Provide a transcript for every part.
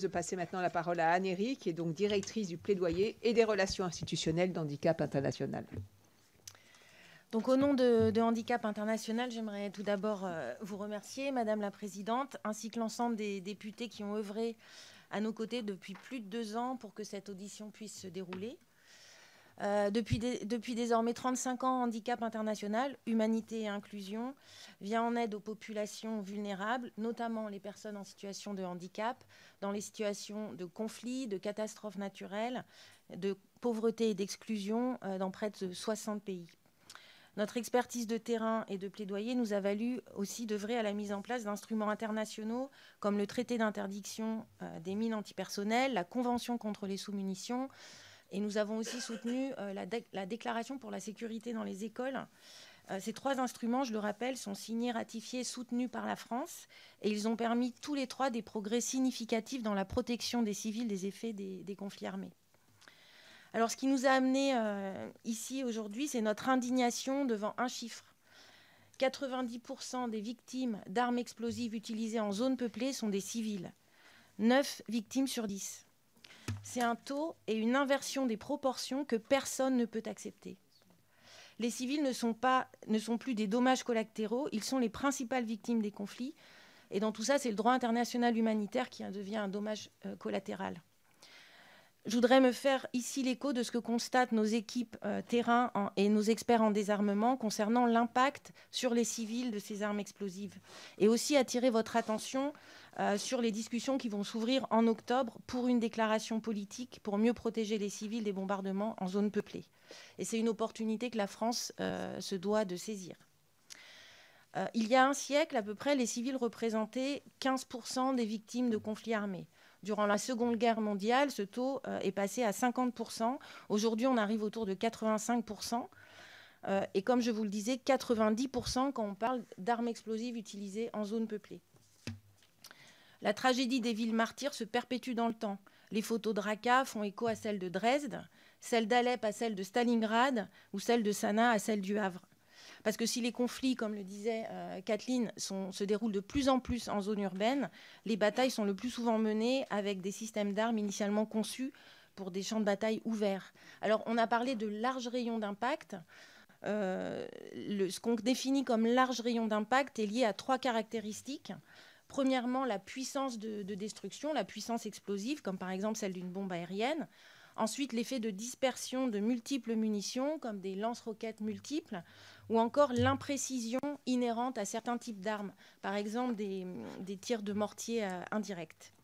de passer maintenant la parole à Anne-Héry, qui est donc directrice du plaidoyer et des relations institutionnelles d'Handicap International. Donc, au nom de Handicap International, j'aimerais tout d'abord vous remercier, Madame la Présidente, ainsi que l'ensemble des députés qui ont œuvré à nos côtés depuis plus de 2 ans pour que cette audition puisse se dérouler. Depuis désormais 35 ans, Handicap International, Humanité et Inclusion, vient en aide aux populations vulnérables, notamment les personnes en situation de handicap, dans les situations de conflits, de catastrophes naturelles, de pauvreté et d'exclusion dans près de 60 pays. Notre expertise de terrain et de plaidoyer nous a valu aussi d'œuvrer à la mise en place d'instruments internationaux comme le traité d'interdiction des mines antipersonnelles, la Convention contre les sous-munitions, et nous avons aussi soutenu la déclaration pour la sécurité dans les écoles. Ces 3 instruments, je le rappelle, sont signés, ratifiés, soutenus par la France, et ils ont permis tous les 3 des progrès significatifs dans la protection des civils des effets des conflits armés. Alors, ce qui nous a amenés ici aujourd'hui, c'est notre indignation devant un chiffre. 90% des victimes d'armes explosives utilisées en zone peuplée sont des civils. 9 victimes sur 10. C'est un taux et une inversion des proportions que personne ne peut accepter. Les civils ne sont plus des dommages collatéraux, ils sont les principales victimes des conflits. Et dans tout ça, c'est le droit international humanitaire qui devient un dommage collatéral. Je voudrais me faire ici l'écho de ce que constatent nos équipes terrain et nos experts en désarmement concernant l'impact sur les civils de ces armes explosives. Et aussi attirer votre attention sur les discussions qui vont s'ouvrir en octobre pour une déclaration politique pour mieux protéger les civils des bombardements en zone peuplée. Et c'est une opportunité que la France se doit de saisir. Il y a un siècle, à peu près, les civils représentaient 15% des victimes de conflits armés. Durant la Seconde Guerre mondiale, ce taux est passé à 50%. Aujourd'hui, on arrive autour de 85%. Et comme je vous le disais, 90% quand on parle d'armes explosives utilisées en zone peuplée. La tragédie des villes martyrs se perpétue dans le temps. Les photos de Raqqa font écho à celles de Dresde, celles d'Alep à celles de Stalingrad ou celles de Sanaa à celles du Havre. Parce que si les conflits, comme le disait Kathleen, se déroulent de plus en plus en zone urbaine, les batailles sont le plus souvent menées avec des systèmes d'armes initialement conçus pour des champs de bataille ouverts. Alors, on a parlé de large rayon d'impact. Ce qu'on définit comme large rayon d'impact est lié à 3 caractéristiques. Premièrement, la puissance de destruction, la puissance explosive, comme par exemple celle d'une bombe aérienne. Ensuite, l'effet de dispersion de multiples munitions, comme des lance-roquettes multiples, ou encore l'imprécision inhérente à certains types d'armes, par exemple des tirs de mortier indirects.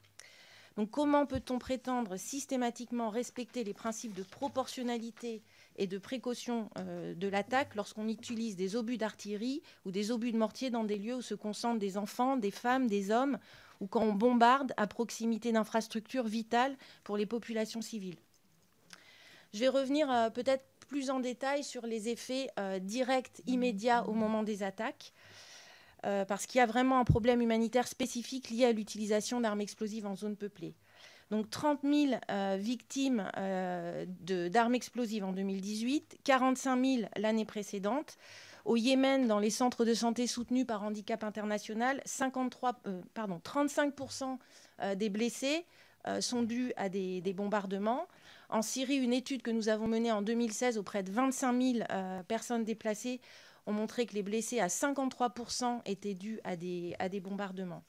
Donc, comment peut-on prétendre systématiquement respecter les principes de proportionnalité et de précaution de l'attaque lorsqu'on utilise des obus d'artillerie ou des obus de mortier dans des lieux où se concentrent des enfants, des femmes, des hommes, ou quand on bombarde à proximité d'infrastructures vitales pour les populations civiles? Je vais revenir peut-être plus en détail sur les effets directs, immédiats au moment des attaques, parce qu'il y a vraiment un problème humanitaire spécifique lié à l'utilisation d'armes explosives en zone peuplée. Donc 30 000 victimes d'armes explosives en 2018, 45 000 l'année précédente. Au Yémen, dans les centres de santé soutenus par Handicap International, 35% des blessés sont dus à des bombardements. En Syrie, une étude que nous avons menée en 2016 auprès de 25 000 personnes déplacées ont montré que les blessés à 53% étaient dus à des bombardements.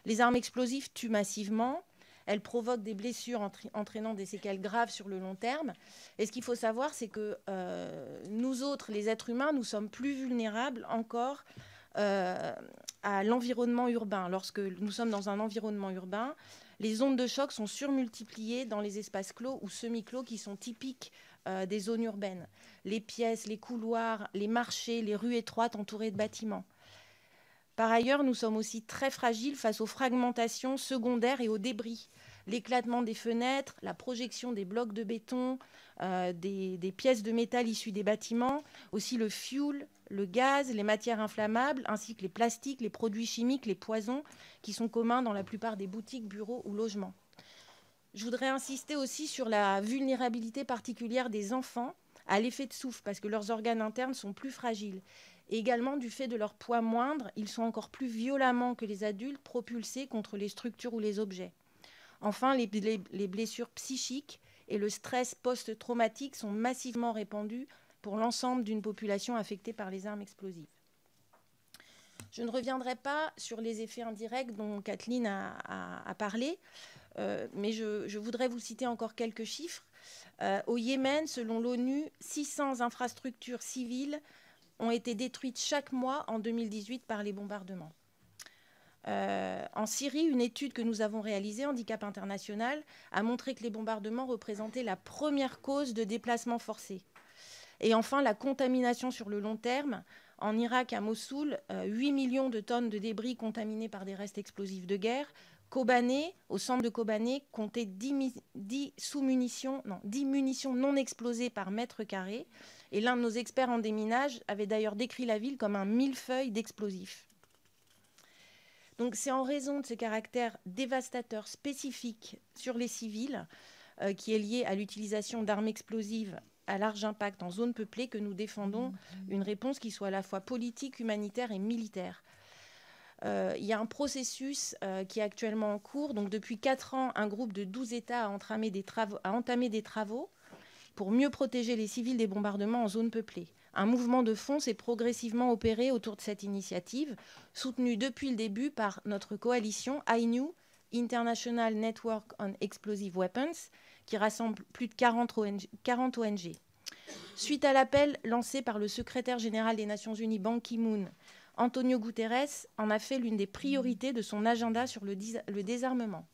Les armes explosives tuent massivement. Elles provoquent des blessures entraînant des séquelles graves sur le long terme. Et ce qu'il faut savoir, c'est que nous autres, les êtres humains, nous sommes plus vulnérables encore à l'environnement urbain. Lorsque nous sommes dans un environnement urbain, les ondes de choc sont surmultipliées dans les espaces clos ou semi-clos qui sont typiques des zones urbaines. Les pièces, les couloirs, les marchés, les rues étroites entourées de bâtiments. Par ailleurs, nous sommes aussi très fragiles face aux fragmentations secondaires et aux débris. L'éclatement des fenêtres, la projection des blocs de béton, des pièces de métal issues des bâtiments, aussi le fioul, le gaz, les matières inflammables, ainsi que les plastiques, les produits chimiques, les poisons, qui sont communs dans la plupart des boutiques, bureaux ou logements. Je voudrais insister aussi sur la vulnérabilité particulière des enfants à l'effet de souffle, parce que leurs organes internes sont plus fragiles. Et également, du fait de leur poids moindre, ils sont encore plus violemment que les adultes propulsés contre les structures ou les objets. Enfin, les blessures psychiques et le stress post-traumatique sont massivement répandus pour l'ensemble d'une population affectée par les armes explosives. Je ne reviendrai pas sur les effets indirects dont Kathleen a parlé, mais je voudrais vous citer encore quelques chiffres. Au Yémen, selon l'ONU, 600 infrastructures civiles ont été détruites chaque mois en 2018 par les bombardements. En Syrie, une étude que nous avons réalisée, Handicap International, a montré que les bombardements représentaient la première cause de déplacement forcé. Et enfin, la contamination sur le long terme. En Irak, à Mossoul, 8 millions de tonnes de débris contaminés par des restes explosifs de guerre. Kobané, au centre de Kobané, comptait 10 munitions non explosées par mètre carré. Et l'un de nos experts en déminage avait d'ailleurs décrit la ville comme un millefeuille d'explosifs. Donc c'est en raison de ce caractère dévastateur spécifique sur les civils qui est lié à l'utilisation d'armes explosives à large impact en zone peuplée que nous défendons une réponse qui soit à la fois politique, humanitaire et militaire. Il y a un processus qui est actuellement en cours. Donc depuis 4 ans, un groupe de 12 États a entamé des travaux pour mieux protéger les civils des bombardements en zone peuplée. Un mouvement de fond s'est progressivement opéré autour de cette initiative, soutenue depuis le début par notre coalition INEW, International Network on Explosive Weapons, qui rassemble plus de 40 ONG. Suite à l'appel lancé par le secrétaire général des Nations Unies, Ban Ki-moon, Antonio Guterres en a fait l'une des priorités de son agenda sur le désarmement.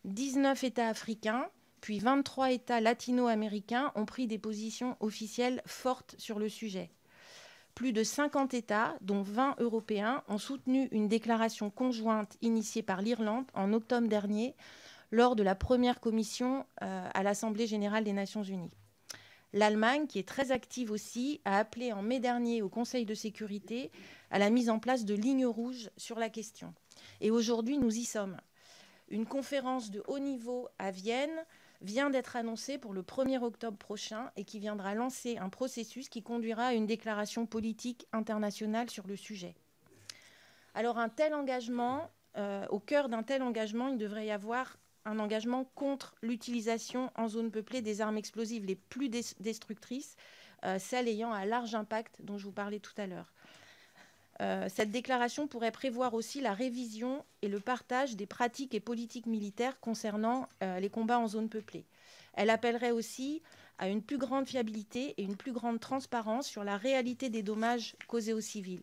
19 États africains, puis 23 États latino-américains ont pris des positions officielles fortes sur le sujet. Plus de 50 États, dont 20 européens, ont soutenu une déclaration conjointe initiée par l'Irlande en octobre dernier lors de la première commission à l'Assemblée générale des Nations unies. L'Allemagne, qui est très active aussi, a appelé en mai dernier au Conseil de sécurité à la mise en place de lignes rouges sur la question. Et aujourd'hui, nous y sommes. Une conférence de haut niveau à Vienne vient d'être annoncée pour le 1er octobre prochain et qui viendra lancer un processus qui conduira à une déclaration politique internationale sur le sujet. Alors un tel engagement, au cœur d'un tel engagement, il devrait y avoir un engagement contre l'utilisation en zone peuplée des armes explosives les plus destructrices, celles ayant un large impact dont je vous parlais tout à l'heure. Cette déclaration pourrait prévoir aussi la révision et le partage des pratiques et politiques militaires concernant les combats en zone peuplée. Elle appellerait aussi à une plus grande fiabilité et une plus grande transparence sur la réalité des dommages causés aux civils.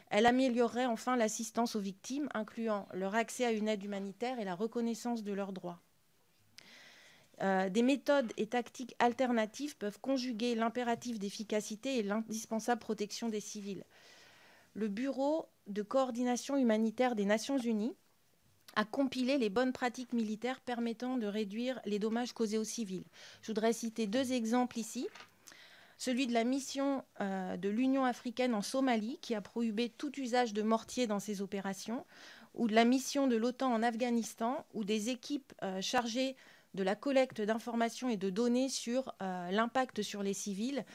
Elle améliorerait enfin l'assistance aux victimes, incluant leur accès à une aide humanitaire et la reconnaissance de leurs droits. Des méthodes et tactiques alternatives peuvent conjuguer l'impératif d'efficacité et l'indispensable protection des civils. Le Bureau de coordination humanitaire des Nations unies a compilé les bonnes pratiques militaires permettant de réduire les dommages causés aux civils. Je voudrais citer 2 exemples ici. Celui de la mission de l'Union africaine en Somalie, qui a prohibé tout usage de mortiers dans ses opérations, ou de la mission de l'OTAN en Afghanistan, où des équipes chargées de la collecte d'informations et de données sur l'impact sur les civils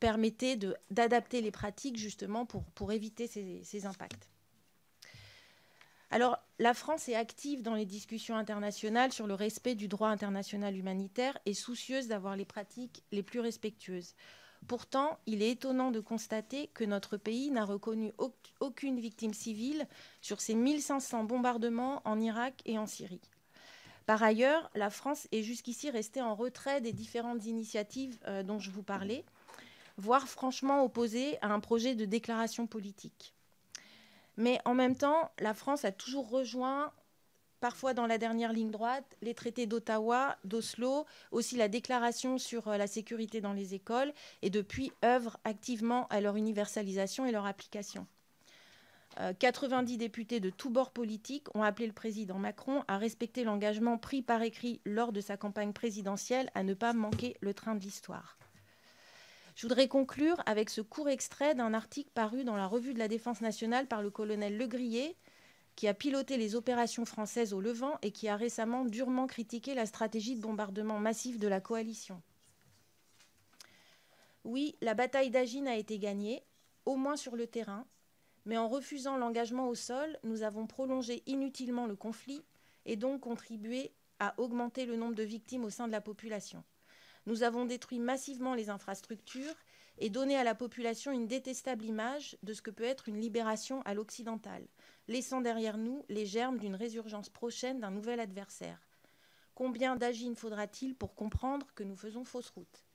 permettait d'adapter les pratiques justement pour éviter ces impacts. Alors, la France est active dans les discussions internationales sur le respect du droit international humanitaire et soucieuse d'avoir les pratiques les plus respectueuses. Pourtant, il est étonnant de constater que notre pays n'a reconnu aucune victime civile sur ces 1500 bombardements en Irak et en Syrie. Par ailleurs, la France est jusqu'ici restée en retrait des différentes initiatives dont je vous parlais, voire franchement opposée à un projet de déclaration politique. Mais en même temps, la France a toujours rejoint, parfois dans la dernière ligne droite, les traités d'Ottawa, d'Oslo, aussi la déclaration sur la sécurité dans les écoles, et depuis œuvre activement à leur universalisation et leur application. 90 députés de tous bords politiques ont appelé le président Macron à respecter l'engagement pris par écrit lors de sa campagne présidentielle à ne pas manquer le train de l'histoire. Je voudrais conclure avec ce court extrait d'un article paru dans la Revue de la Défense nationale par le colonel Le Grier, qui a piloté les opérations françaises au Levant et qui a récemment durement critiqué la stratégie de bombardement massif de la coalition. Oui, la bataille d'Agin a été gagnée, au moins sur le terrain, mais en refusant l'engagement au sol, nous avons prolongé inutilement le conflit et donc contribué à augmenter le nombre de victimes au sein de la population. Nous avons détruit massivement les infrastructures et donné à la population une détestable image de ce que peut être une libération à l'occidental, laissant derrière nous les germes d'une résurgence prochaine d'un nouvel adversaire. Combien d'agines faudra-t-il pour comprendre que nous faisons fausse route ?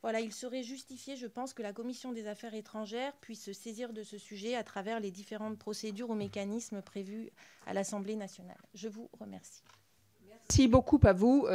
Voilà, il serait justifié, je pense, que la Commission des Affaires étrangères puisse se saisir de ce sujet à travers les différentes procédures ou mécanismes prévus à l'Assemblée nationale. Je vous remercie. Merci beaucoup à vous.